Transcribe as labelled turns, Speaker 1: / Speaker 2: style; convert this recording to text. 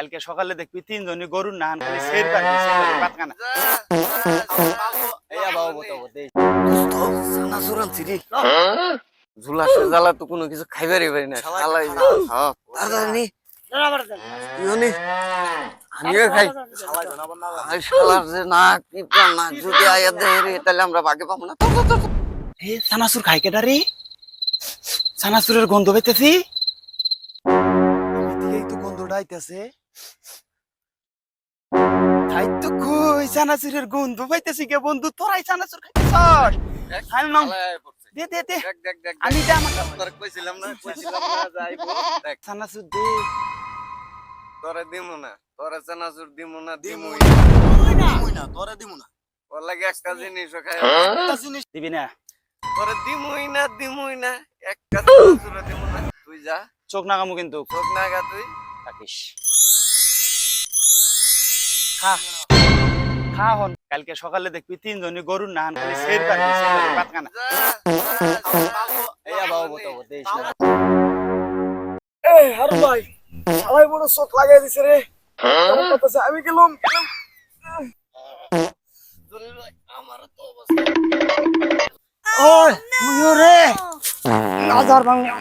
Speaker 1: কালকে সকালে দেখবি তিনজনই গরুর নাহান খালি সের পারবি ভাত খানা এই বাবা বতাবো দেই
Speaker 2: দোস্ত সানা সুরান সিরি ঝুলাসে জ্বালা তো কোনো কিছু খাইবারই পারি না শালাই হ্যাঁ তাড়াতাড়ি ইউনি আমিও খাই শালার যে না কি না যদি আয়া দেয় তাহলে আমরা ভাগে পাবো না
Speaker 1: এ সানাসুর খাই কেডা রে সানাসুরের গন্ধ পাইতেছি এদিকেই তো গন্ধটা আইতাছে খাই তো কই সানাসুরের গন্ধ পাইতেছি কে বন্ধু তোরাই সানাসুর খাইতেছস খাই নাম দে দে দে আমি দে আমাকে
Speaker 2: তোর কইছিলাম না যাইবো দেখ
Speaker 1: সানাসুর দে
Speaker 2: তোরে দিমু না তোরে চানাচুর দিমু না দিমুই
Speaker 3: না তোরে দিমু না
Speaker 2: ওর লাগে একটা জিনিস খাই
Speaker 1: একটা জিনিস দিবি না
Speaker 2: তোরে দিমুই না একটা চানাচুর দিমু না তুই যা
Speaker 1: চোখ নাগামু কিন্তু
Speaker 2: চোখ নাগা তুই
Speaker 1: থাকিস খা খা হন কালকে সকালে দেখবি তিনজনই গরুর নাহান খালি সের পারবি ভাত খানা এই বাবা বতাবো দেই
Speaker 3: এই হারু ভাই সবাই বড় চোখ লাগাই দিছে রে কেমন করতেছে আমি গেলাম
Speaker 2: জলিল ভাই আমার তো অবস্থা
Speaker 3: ওই তুইও রে নাজার ভাঙা